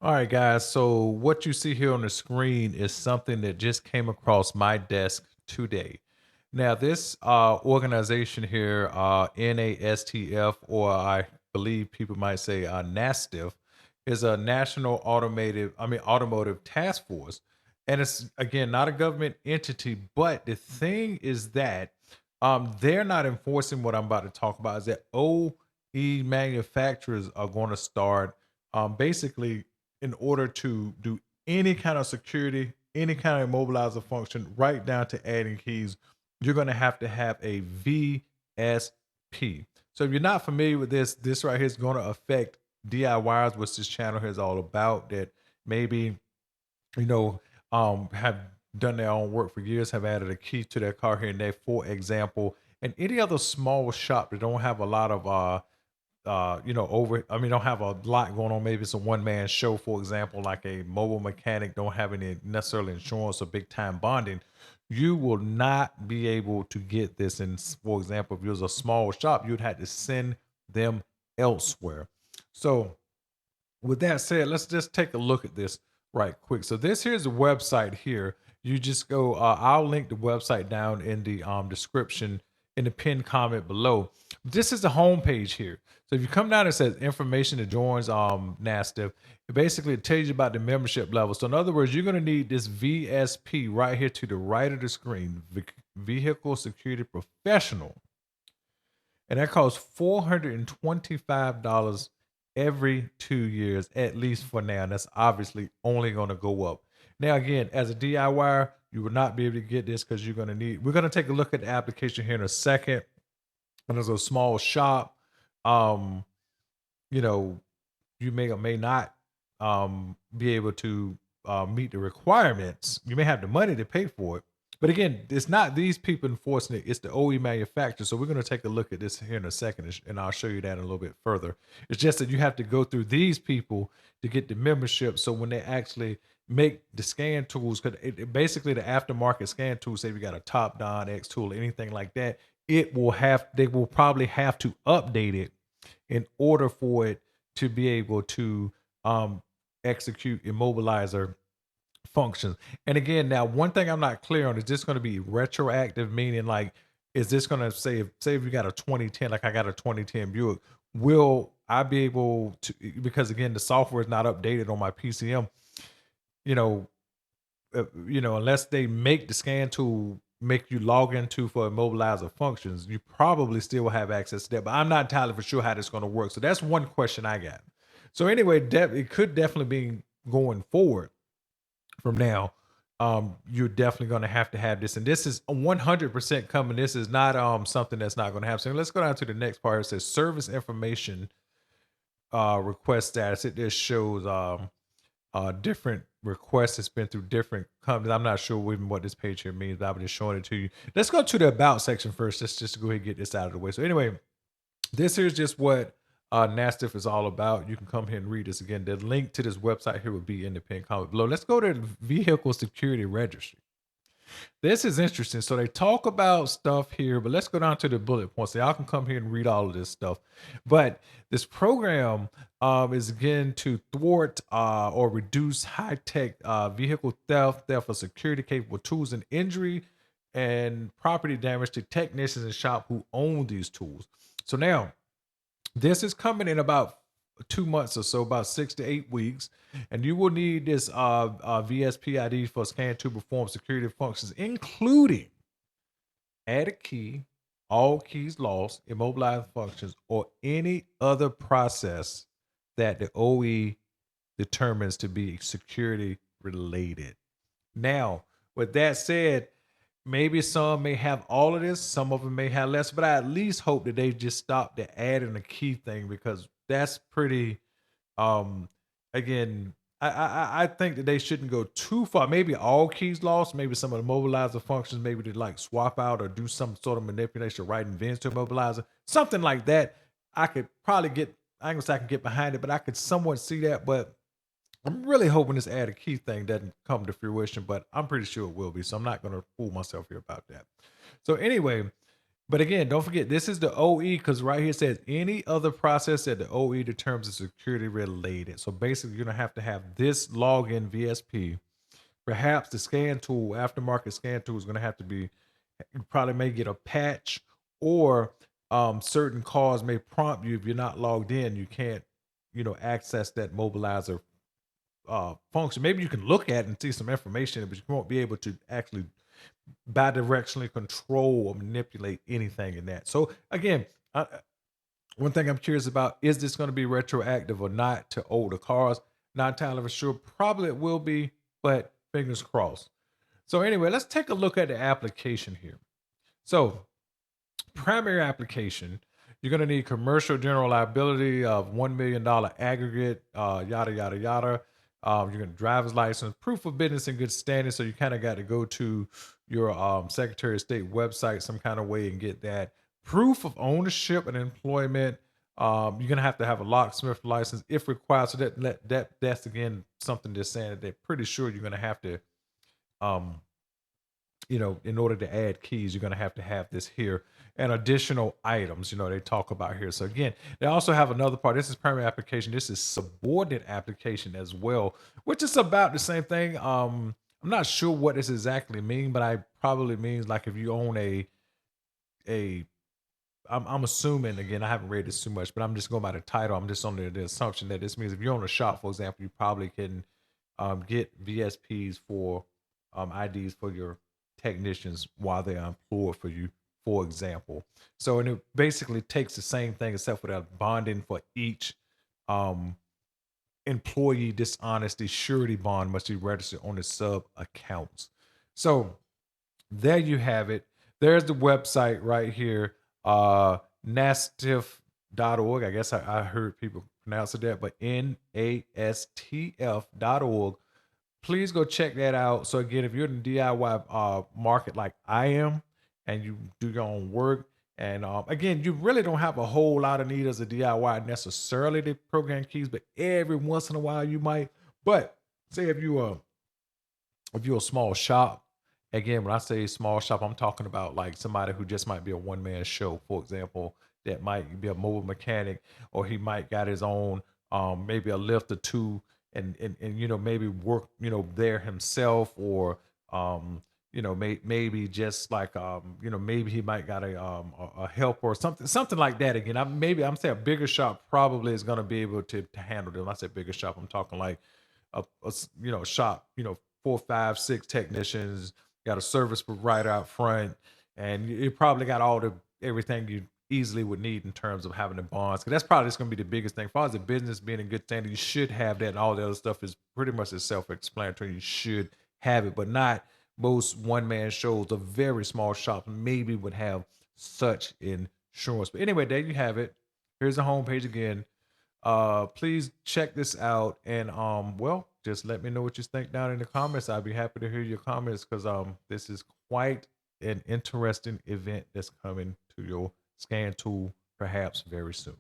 All right, guys. So what you see here on the screen is something that just came across my desk today. Now, this organization here, NASTF, or I believe people might say NASTF, is a National Automotive Task Force, and it's again not a government entity. But the thing is that they're not enforcing what I'm about to talk about. Is that OE manufacturers are going to start basically in order to do any kind of security, any kind of immobilizer function, right down to adding keys, you're going to have a VSP. So if you're not familiar with this right here is going to affect DIYers, which this channel here is all about. That maybe you know have done their own work for years, have added a key to their car here and there, for example, and any other small shop that don't have a lot of don't have a lot going on. Maybe it's a one man show, for example, like a mobile mechanic, don't have any necessarily insurance or big time bonding. You will not be able to get this. And for example, if it was a small shop, you'd have to send them elsewhere. So, with that said, let's just take a look at this right quick. So, this here's a website here. You just go, I'll link the website down in the description in the pinned comment below. This is the homepage here. So if you come down, it says information that joins NASTF. It basically tells you about the membership level. So in other words, you're going to need this VSP right here to the right of the screen, Vehicle Security Professional, and that costs $425 every 2 years, at least for now. And that's obviously only going to go up. Now, again, as a DIYer, you will not be able to get this because we're going to take a look at the application here in a second. And there's a small shop, um, you know, you may or may not be able to meet the requirements. You may have the money to pay for it. But again, it's not these people enforcing it, it's the OE manufacturer. So we're going to take a look at this here in a second, and I'll show you that a little bit further. It's just that you have to go through these people to get the membership. So when they actually make the scan tools, because basically the aftermarket scan tools, say we got a top down X tool, anything like that, they will probably have to update it in order for it to be able to execute immobilizer functions. And again, now one thing I'm not clear on, is this going to be retroactive, meaning like, is this going to say if you got a 2010, like I got a 2010 Buick, will I be able to, because again, the software is not updated on my PCM, you know, unless they make the scan tool make you log into for immobilizer functions, you probably still have access to that. But I'm not entirely for sure how that's going to work. So that's one question I got. So anyway, it could definitely be going forward from now. You're definitely going to have this, and this is 100% coming. This is not something that's not going to happen. So let's go down to the next part. It says service information request status. It just shows different requests that's been through different companies. I'm not sure even what this page here means, but I'm just showing it to you. Let's go to the about section first. Let's just go ahead and get this out of the way. So anyway, this here's just what NASTF is all about. You can come here and read this again. The link to this website here will be in the pinned comment below. Let's go to the Vehicle Security Registry. This is interesting. So they talk about stuff here, but let's go down to the bullet points. So y'all can come here and read all of this stuff. But this program is again to thwart or reduce high-tech vehicle theft of security capable tools, and injury and property damage to technicians and shop who own these tools. So now this is coming in about 2 months or so, about 6 to 8 weeks, and you will need this VSP ID for scan to perform security functions, including add a key, all keys lost, immobilize functions, or any other process that the OE determines to be security related. Now, with that said, maybe some may have all of this, some of them may have less, but I at least hope that they just stop the adding a key thing, because that's pretty again, I think that they shouldn't go too far. Maybe all keys lost, maybe some of the mobilizer functions, maybe to like swap out or do some sort of manipulation, writing VINs to a mobilizer, something like that. I could probably get, I ain't gonna say I can get behind it, but I could somewhat see that. But I'm really hoping this add a key thing doesn't come to fruition, but I'm pretty sure it will be. So I'm not gonna fool myself here about that. So anyway, But again, don't forget this is the OE because right here it says any other process that the OE determines is security related. So basically, you're gonna have to have this login VSP. Perhaps the scan tool, aftermarket scan tool, is gonna have to be. You probably may get a patch, or certain calls may prompt you if you're not logged in. You can't, access that mobilizer function. Maybe you can look at it and see some information, but you won't be able to actually bidirectionally control or manipulate anything in that. So again, one thing I'm curious about is this going to be retroactive or not to older cars? Not entirely for sure. Probably it will be, but fingers crossed. So anyway, let's take a look at the application here. So primary application, you're going to need commercial general liability of $1 million aggregate, yada, yada, yada. You're going to driver's license, proof of business in good standing. So you kind of got to go to your Secretary of State website some kind of way and get that. Proof of ownership and employment. You're going to have a locksmith license if required. So that's again something they're saying that they're pretty sure you're going to have to um, in order to add keys, you're going to have this here and additional items, they talk about here. So again, they also have another part. This is primary application. This is subordinate application as well, which is about the same thing. I'm not sure what this exactly mean, but I probably means like if you own a I'm assuming again, I haven't read this too much, but I'm just going by the title. I'm just on the assumption that this means if you own a shop, for example, you probably can get VSPs for IDs for your technicians while they're employed for you, for example. So, and it basically takes the same thing except for that bonding for each um, employee dishonesty surety bond must be registered on the sub accounts. So there you have it. There's the website right here, NASTF.org. I guess I heard people pronounce it that, but NASTF.org. Please go check that out. So again, if you're in the DIY market like I am, and you do your own work, and again, you really don't have a whole lot of need as a DIY necessarily to program keys, but every once in a while you might. But say if you're a small shop, again, when I say small shop, I'm talking about like somebody who just might be a one man show, for example, that might be a mobile mechanic, or he might got his own, maybe a lift or two, and maybe work there himself, or maybe just like maybe he might got a help or something like that. Again, I'm saying a bigger shop probably is going to be able to handle them. When I say bigger shop, I'm talking like a shop, 4, 5, 6 technicians, got a service provider out front, and you probably got all the everything you easily would need in terms of having the bonds. Because that's probably just going to be the biggest thing. As far as the business being in good standing, you should have that, and all the other stuff is pretty much self-explanatory. You should have it, but not most one-man shows. A very small shop maybe would have such insurance. But anyway, there you have it. Here's the homepage again. Please check this out, and well, just let me know what you think down in the comments. I'd be happy to hear your comments because this is quite an interesting event that's coming to your scan tool perhaps very soon.